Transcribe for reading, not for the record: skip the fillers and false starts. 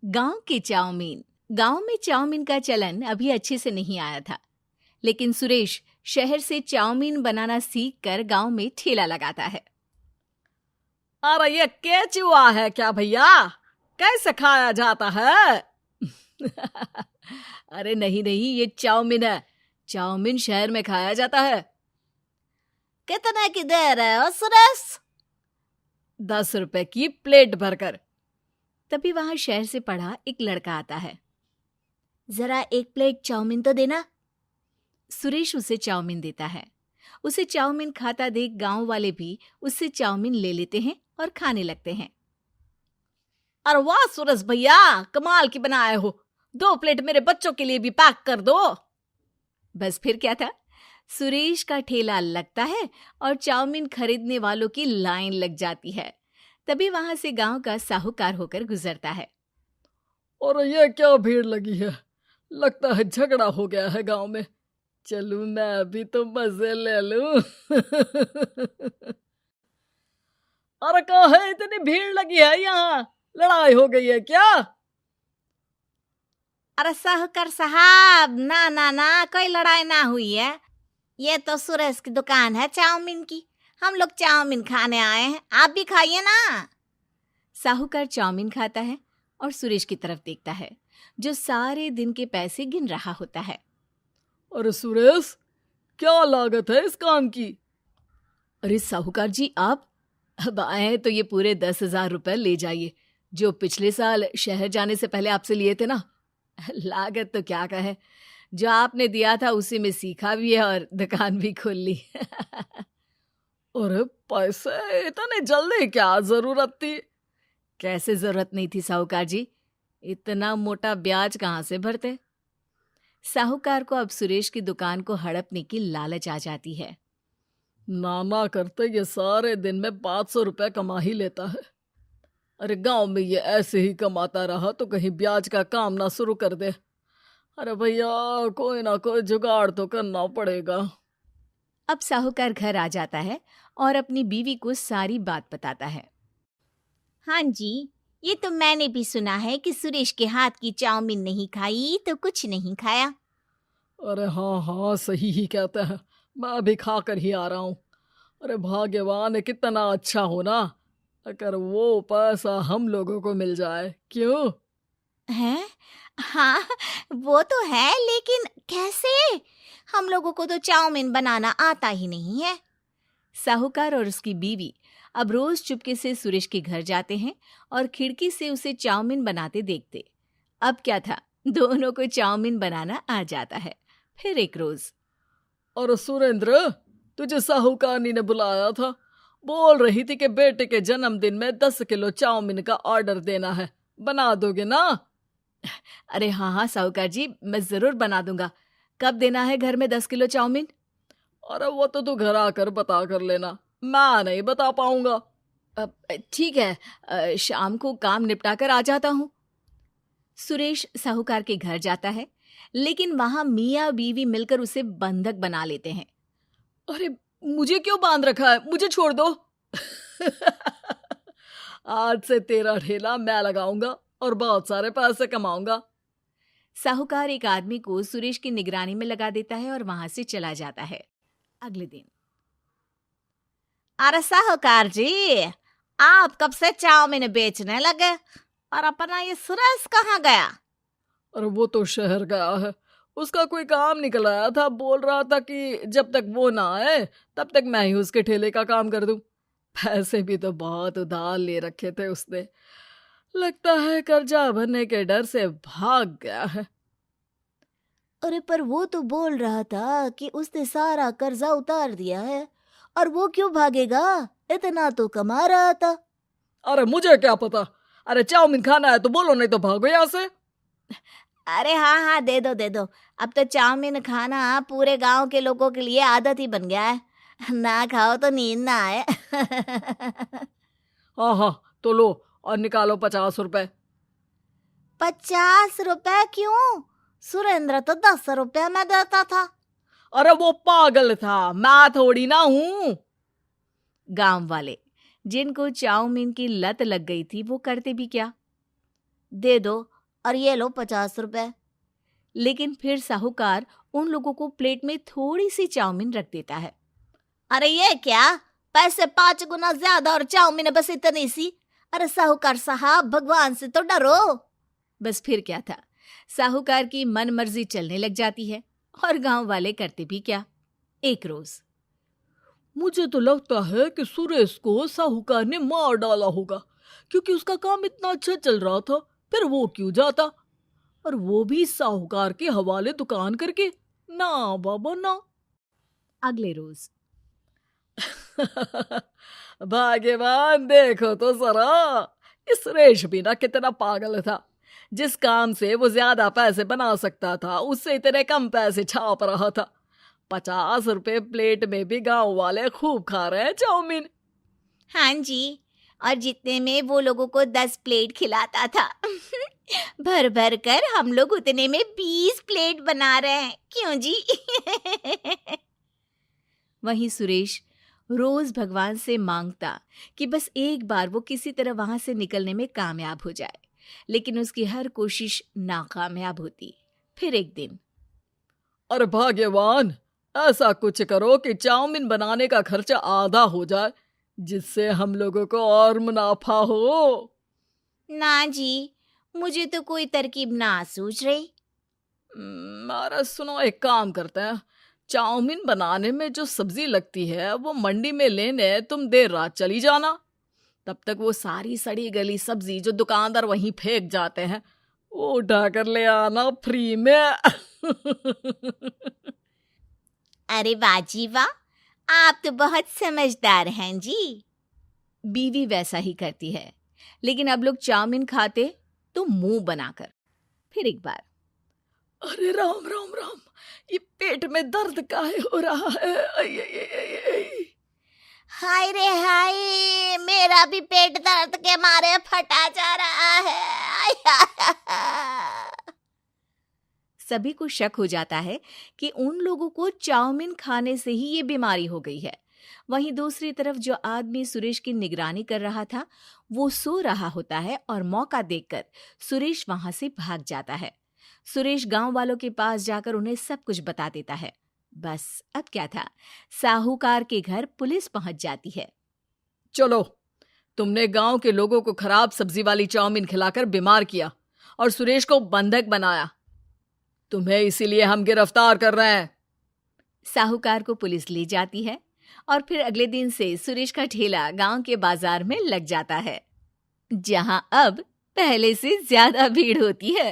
गांव की चाउमीन। गांव में चाउमीन का चलन अभी अच्छे से नहीं आया था, लेकिन सुरेश शहर से चाउमीन बनाना सीख कर गांव में ठेला लगाता है। अरे ये केचुआ है क्या भैया? कैसे खाया जाता है? अरे नहीं नहीं, ये चाउमीन है। चाउमीन शहर में खाया जाता है। कितने की दे रहे हो सुरेश? 10 रुपए की प्लेट भरकर। तभी वहां शहर से पढ़ा एक लड़का आता है। जरा एक प्लेट चाउमीन तो देना। सुरेश उसे चाउमीन देता है। उसे चाउमीन खाता देख गांव वाले भी उससे चाउमीन ले लेते हैं और खाने लगते हैं। अरे वाह सुरेश भैया, कमाल की बनाए हो। 2 प्लेट मेरे बच्चों के लिए भी पैक कर दो। बस फिर क्या था, सुरेश का ठेला लगता है और चाउमीन खरीदने वालों की लाइन लग जाती है। तभी वहां से गांव का साहूकार होकर गुजरता है। और ये क्या भीड़ लगी है? लगता है झगड़ा हो गया है गांव में। चलूं मैं अभी तो मजे ले लूं। अरे कहाँ है, इतनी भीड़ लगी है यहाँ? लड़ाई हो गई है क्या? अरे साहूकार साहब, ना ना ना, कोई लड़ाई ना हुई है। ये तो सुरेश की दुकान है चाउमीन की। हम लोग चाउमीन खाने आए हैं, आप भी खाइए ना। साहूकार चाउमीन खाता है और सुरेश की तरफ देखता है, जो सारे दिन के पैसे गिन रहा होता है। अरे सुरेश, क्या लागत है इस काम की? अरे साहूकार जी, आप अब आए हैं तो ये पूरे 10,000 रुपए ले जाइए, जो पिछले साल शहर जाने से पहले आपसे लिए थे ना। लागत तो क्या कहे, जो आपने दिया था उसी में सीखा भी है और दुकान भी खोल ली। अरे पैसे इतने जल्दी क्या जरूरत थी? कैसे जरूरत नहीं थी साहूकार जी, इतना मोटा ब्याज कहाँ से भरते। साहूकार को अब सुरेश की दुकान को हड़पने की लालच आ जाती है। नाना करते ये सारे दिन में 500 रुपए कमा ही लेता है। अरे गांव में ये ऐसे ही कमाता रहा तो कहीं ब्याज का काम ना शुरू कर दे। अरे भैया, कोई ना कोई जुगाड़ तो करना पड़ेगा। अब साहूकार घर आ जाता है और अपनी बीवी को सारी बात बताता है। हाँ जी, ये तो मैंने भी सुना है कि सुरेश के हाथ की चाउमीन नहीं खाई तो कुछ नहीं खाया। अरे हाँ हाँ, सही ही कहते हैं। मैं अभी खा कर ही आ रहा हूँ। अरे भाग्यवान है, कितना अच्छा हो ना अगर वो पैसा हम लोगों को मिल जाए। क्यों? हैं? हाँ, वो तो है, लेकिन कैसे? हम लोगों को तो चाउमीन बनाना आता ही नहीं है। साहूकार और उसकी बीवी अब रोज चुपके से सुरेश के घर जाते हैं और खिड़की से उसे चाउमीन बनाते देखते। अब क्या था, दोनों को चाउमीन बनाना आ जाता है। फिर एक रोज, और सुरेंद्र, तुझे साहूकारनी ने बुलाया था। बोल रही थी कि बेटे के जन्मदिन में 10 किलो चाउमीन का ऑर्डर देना है। बना दोगे ना? अरे हाँ हाँ साहूकार जी, मैं जरूर बना दूंगा। कब देना है घर में 10 किलो चाउमीन? अरे वो तो तू घर आकर बता कर लेना, मैं नहीं बता पाऊंगा। ठीक है, शाम को काम निपटा कर आ जाता हूँ। सुरेश साहूकार के घर जाता है, लेकिन वहां मियाँ बीवी मिलकर उसे बंधक बना लेते हैं। अरे मुझे क्यों बांध रखा है? मुझे छोड़ दो। आज से तेरा ठेला मैं लगाऊंगा और बहुत सारे पैसे कमाऊंगा। साहूकार एक आदमी को सुरेश की निगरानी में लगा देता है और वहां से चला जाता है। अगले दिन, अरे साहूकार जी, आप कब से चाउमीन बेचने लगे और अपना ये सुरेश कहाँ गया? और वो तो शहर गया है। उसका कोई काम निकल आया था। बोल रहा था कि जब तक वो ना आए तब तक मैं ही उसके ठेले का काम कर दूं। पैसे भी तो बहुत उधार ले रखे थे उसने। लगता है कर्जा भरने के डर से भाग गया है। अरे पर वो तो बोल रहा था कि उसने सारा कर्जा उतार दिया है, और वो क्यों भागेगा? इतना तो कमा रहा था। अरे मुझे क्या पता। अरे चाउमीन खाना है तो बोलो, नहीं तो भागो यहाँ से। अरे हाँ हाँ, दे दो दे दो। अब तो चाउमीन खाना पूरे गांव के लोगों के लिए आदत ही बन गया है। ना खाओ तो नींद ना आए। हाँ हाँ, तो लो और निकालो 50 रुपए। 50 रुपए क्यों? सुरेंद्र तो 10 रुपए में देता था। अरे वो पागल था, मैं थोड़ी ना हूँ। गांव वाले, जिनको चाउमीन की लत लग गई थी, वो करते भी क्या? दे दो और ये लो 50 रुपए। लेकिन फिर साहूकार उन लोगों को प्लेट में थोड़ी सी चाउमीन रख देता है। अरे ये क्या, पैसे 5 गुना ज्यादा और चाउमीन बस इतनी सी। अरे साहूकार साहब, भगवान से तो डरो। बस फिर क्या था, साहूकार की मन मर्जी चलने लग जाती है और गांव वाले करते भी क्या। एक रोज मुझे तो लगता है कि सुरेश को साहूकार ने मार डाला होगा, क्योंकि उसका काम इतना अच्छा चल रहा था, फिर वो क्यों जाता, और वो भी साहूकार के हवाले दुकान करके। ना बाबा ना। अगले रोज भाग्यवान, देखो तो जरा, इस सुरेश भी ना कितना पागल था। जिस काम से वो ज्यादा पैसे बना सकता था, उससे इतने कम पैसे छाप रहा था। 50 रुपए प्लेट में भी गांव वाले खूब खा रहे हैं चाउमीन। हाँ जी, और जितने में वो लोगों को 10 प्लेट खिलाता था भर भर कर हम लोग उतने में 20 प्लेट बना रहे हैं। क्यों जी? वहीं सुरेश रोज भगवान से मांगता कि बस एक बार वो किसी तरह वहां से निकलने में कामयाब हो जाए, लेकिन उसकी हर कोशिश नाकामयाब होती। फिर एक दिन, अरे भाग्यवान, ऐसा कुछ करो कि चाउमीन बनाने का खर्चा आधा हो जाए, जिससे हम लोगों को और मुनाफा हो। ना जी, मुझे तो कोई तरकीब ना सूझ रही। अरे सुनो, एक काम करते हैं, चाउमीन बनाने में जो सब्जी लगती है वो मंडी में लेने तुम देर रात चली जाना। तब तक वो सारी सड़ी गली सब्जी जो दुकानदार वहीं फेंक जाते हैं, वो उठा कर ले आना फ्री में। अरे वाह जी वाह, आप तो बहुत समझदार हैं जी। बीवी वैसा ही करती है, लेकिन अब लोग चाउमीन खाते तो मुंह बनाकर। फिर एक बार, अरे राम राम राम, ये पेट में दर्द काहे हो रहा है? आई, आई, आई, आई, आई। हाय रे हाय, मेरा भी पेट दर्द के मारे फटा जा रहा है। सभी को शक हो जाता है कि उन लोगों को चाउमीन खाने से ही ये बीमारी हो गई है। वहीं दूसरी तरफ जो आदमी सुरेश की निगरानी कर रहा था, वो सो रहा होता है और मौका देखकर सुरेश वहां से भाग जाता है। सुरेश गांव वालों के पास जाकर उन्हें सब कुछ बता देता है। बस अब क्या था, साहूकार के घर पुलिस पहुंच जाती है। चलो, तुमने गांव के लोगों को खराब सब्जी वाली चाउमीन खिलाकर बीमार किया और सुरेश को बंधक बनाया। तुम्हें इसीलिए हम गिरफ्तार कर रहे हैं। साहूकार को पुलिस ले जाती है और फिर अगले दिन से सुरेश का ठेला गांव के बाजार में लग जाता है, जहां अब पहले से ज्यादा भीड़ होती है।